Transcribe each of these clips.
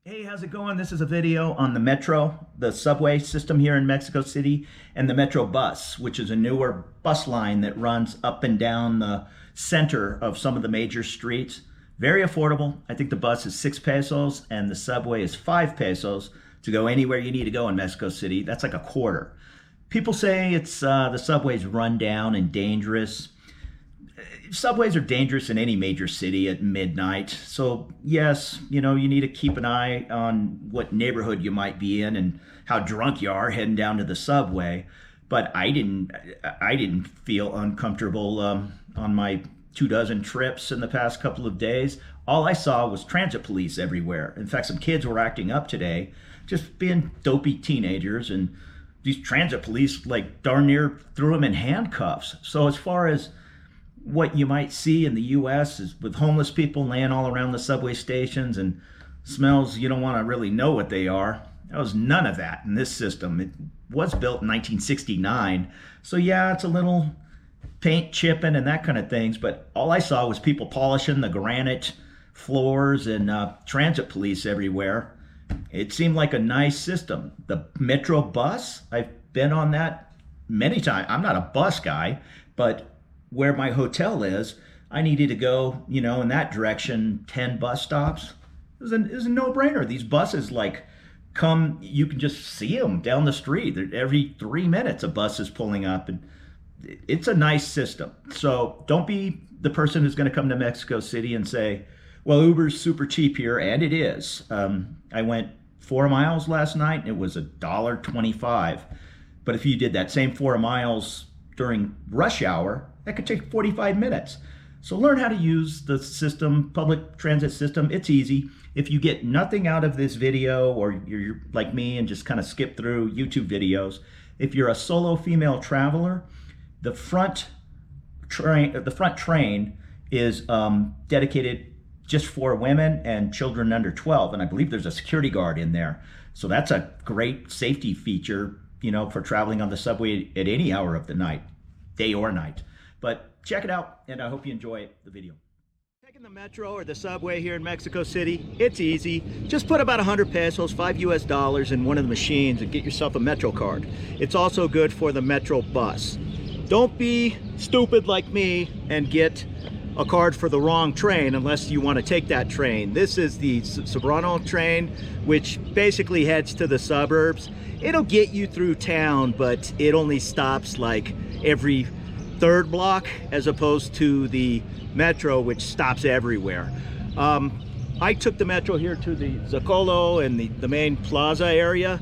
Hey, how's it going? This is a video on the metro, the subway system here in Mexico City, and the metro bus, which is a newer bus line that runs up and down the center of some of the major streets. Very affordable. I think the bus is 6 pesos and the subway is 5 pesos to go anywhere you need to go in Mexico City. That's like a quarter. People say it's the subway's run down and dangerous. Subways are dangerous in any major city at midnight. So yes, you need to keep an eye on what neighborhood you might be in and how drunk you are heading down to the subway. But I didn't feel uncomfortable on my 24 trips in the past couple of days. All I saw was transit police everywhere. In fact, some kids were acting up today, just being dopey teenagers, and these transit police like darn near threw them in handcuffs. So as far as what you might see in the US is with homeless people laying all around the subway stations and smells you don't want to really know what they are. There was none of that in this system. It was built in 1969. So yeah, it's a little paint chipping and that kind of things, but all I saw was people polishing the granite floors and transit police everywhere. It seemed like a nice system. The metro bus, I've been on that many times. I'm not a bus guy, but where my hotel is, I needed to go, in that direction, 10 bus stops. It was a no-brainer. These buses come, you can just see them down the street. Every 3 minutes a bus is pulling up, and it's a nice system. So don't be the person who's going to come to Mexico City and say, well, Uber's super cheap here, and it is. I went 4 miles last night, and it was $1.25. But if you did that same 4 miles during rush hour, that could take 45 minutes. So learn how to use the system, public transit system. It's easy. If you get nothing out of this video, or you're like me and just kind of skip through YouTube videos, if you're a solo female traveler, the front train is dedicated just for women and children under 12. And I believe there's a security guard in there. So that's a great safety feature, for traveling on the subway at any hour of the night, day or night. But check it out, and I hope you enjoy the video. Taking the metro or the subway here in Mexico City, it's easy. Just put about 100 pesos, $5 in one of the machines and get yourself a metro card. It's also good for the metro bus. Don't be stupid like me and get a card for the wrong train unless you want to take that train. This is the Sobrano train, which basically heads to the suburbs. It'll get you through town, but it only stops like every third block, as opposed to the metro, which stops everywhere. I took the metro here to the Zocalo and the main plaza area.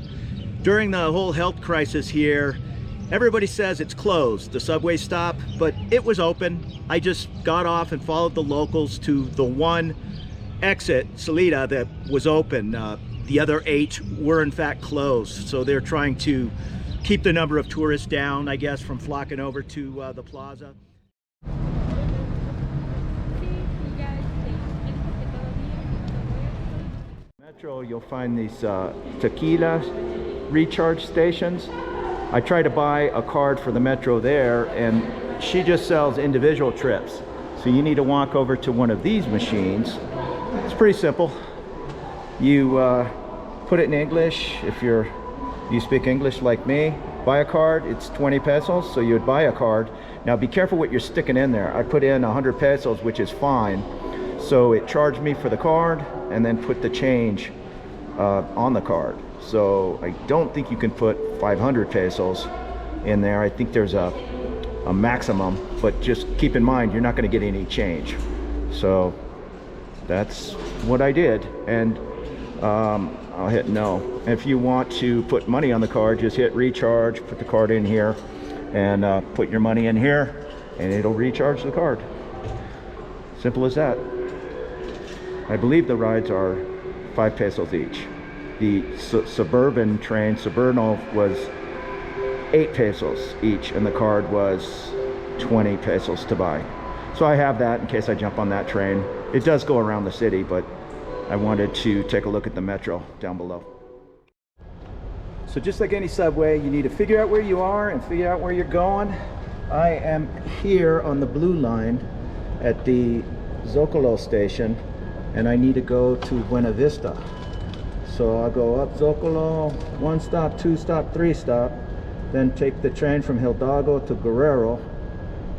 During the whole health crisis here, everybody says it's closed, the subway stop, but it was open. I just got off and followed the locals to the one exit, Salida, that was open. The other 8 were in fact closed, so they're trying to keep the number of tourists down, I guess, from flocking over to the plaza. Metro, you'll find these tequila recharge stations. I tried to buy a card for the metro there, and she just sells individual trips. So you need to walk over to one of these machines. It's pretty simple. You put it in English if you speak English like me. Buy a card, it's 20 pesos, so you would buy a card. Now be careful what you're sticking in there. I put in 100 pesos, which is fine. So it charged me for the card and then put the change on the card. So I don't think you can put 500 pesos in there. I think there's a maximum, but just keep in mind, you're not gonna get any change. So that's what I did. And I'll hit no. If you want to put money on the card, just hit recharge, put the card in here, and put your money in here, and it'll recharge the card. Simple as that. I believe the rides are 5 pesos each. The suburban train, Suburno, was 8 pesos each, and the card was 20 pesos to buy. So I have that in case I jump on that train. It does go around the city, but I wanted to take a look at the metro down below. So just like any subway, you need to figure out where you are and figure out where you're going. I am here on the blue line at the Zocalo station, and I need to go to Buena Vista. So I'll go up Zocalo, 1 stop, 2 stop, 3 stop, then take the train from Hidalgo to Guerrero.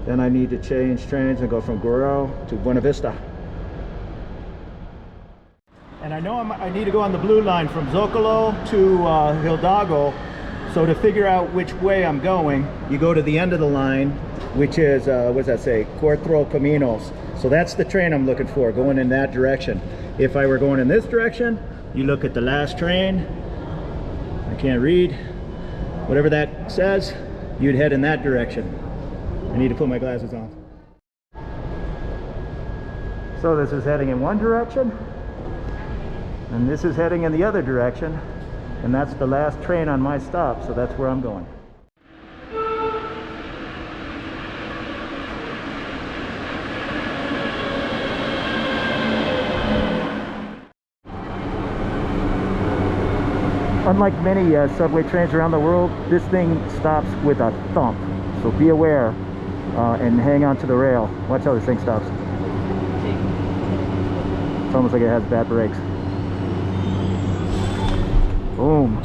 Then I need to change trains and go from Guerrero to Buena Vista. And I know I need to go on the blue line from Zocalo to Hidalgo. So to figure out which way I'm going, you go to the end of the line, which is, what does that say? Cuatro Caminos. So that's the train I'm looking for, going in that direction. If I were going in this direction, you look at the last train. I can't read. Whatever that says, you'd head in that direction. I need to put my glasses on. So this is heading in one direction, and this is heading in the other direction, and that's the last train on my stop, so that's where I'm going. Unlike many subway trains around the world, this thing stops with a thump, so be aware and hang on to the rail. Watch how this thing stops. It's almost like it has bad brakes. Boom.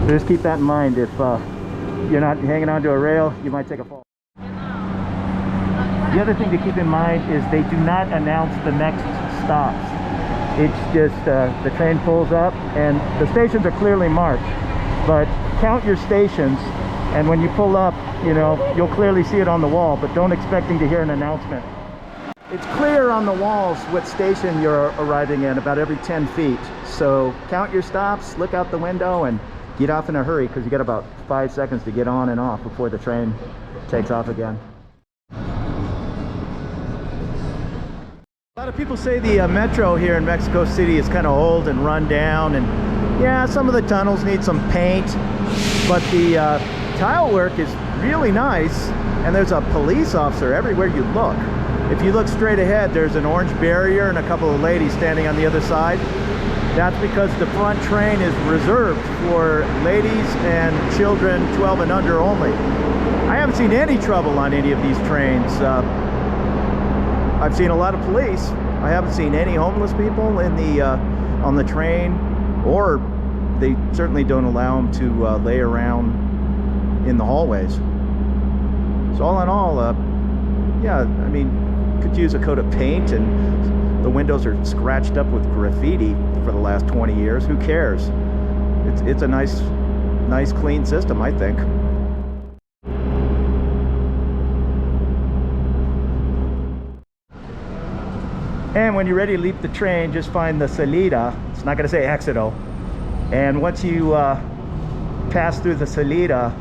Just keep that in mind. If you're not hanging onto a rail, you might take a fall. The other thing to keep in mind is they do not announce the next stops. It's just the train pulls up and the stations are clearly marked, but count your stations, and when you pull up, you know, you'll clearly see it on the wall, but don't expecting to hear an announcement. It's clear on the walls what station you're arriving in about every 10 feet. So count your stops, look out the window, and get off in a hurry, because you got about 5 seconds to get on and off before the train takes off again. A lot of people say the metro here in Mexico City is kind of old and run down, and yeah, some of the tunnels need some paint, but the tile work is really nice, and there's a police officer everywhere you look. If you look straight ahead, there's an orange barrier and a couple of ladies standing on the other side. That's because the front train is reserved for ladies and children 12 and under only. I haven't seen any trouble on any of these trains. I've seen a lot of police. I haven't seen any homeless people in the on the train, or they certainly don't allow them to lay around in the hallways. So all in all, yeah, I mean, could use a coat of paint, and the windows are scratched up with graffiti for the last 20 years. Who cares? It's a nice clean system, I think. And when you're ready to leave the train, just find the salida. It's not going to say exit. And once you pass through the salida,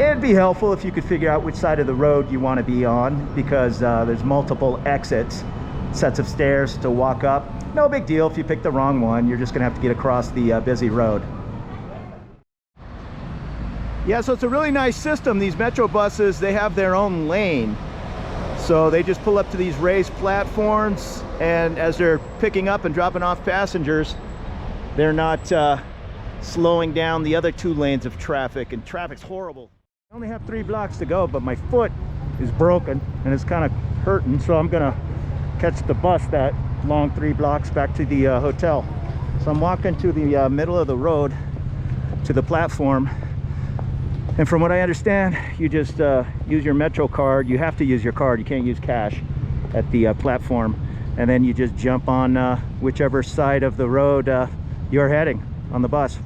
it'd be helpful if you could figure out which side of the road you want to be on, because there's multiple exits, sets of stairs to walk up. No big deal if you pick the wrong one. You're just going to have to get across the busy road. Yeah, so it's a really nice system. These metro buses, they have their own lane. So they just pull up to these raised platforms, and as they're picking up and dropping off passengers, they're not slowing down the other 2 lanes of traffic, and traffic's horrible. I only have 3 blocks to go, but my foot is broken and it's kind of hurting, so I'm gonna catch the bus that long 3 blocks back to the hotel. So I'm walking to the middle of the road to the platform, and from what I understand, you just use your Metro card. You have to use your card, you can't use cash at the platform, and then you just jump on whichever side of the road you're heading on the bus.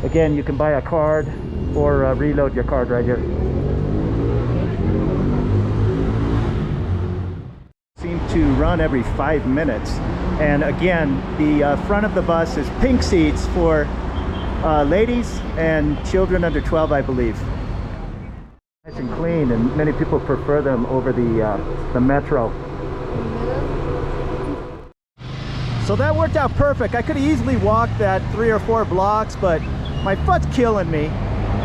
Again, you can buy a card or reload your card right here. Seem to run every 5 minutes. And again, the front of the bus is pink seats for ladies and children under 12, I believe. Nice and clean, and many people prefer them over the metro. So that worked out perfect. I could have easily walked that 3 or 4 blocks, but my foot's killing me.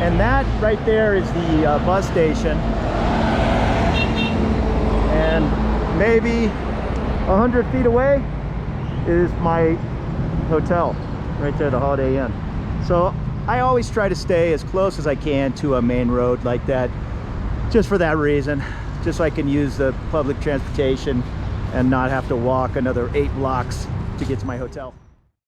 And that right there is the bus station. And maybe 100 feet away is my hotel, right there, the Holiday Inn. So I always try to stay as close as I can to a main road like that, just for that reason, just so I can use the public transportation and not have to walk another 8 blocks to get to my hotel.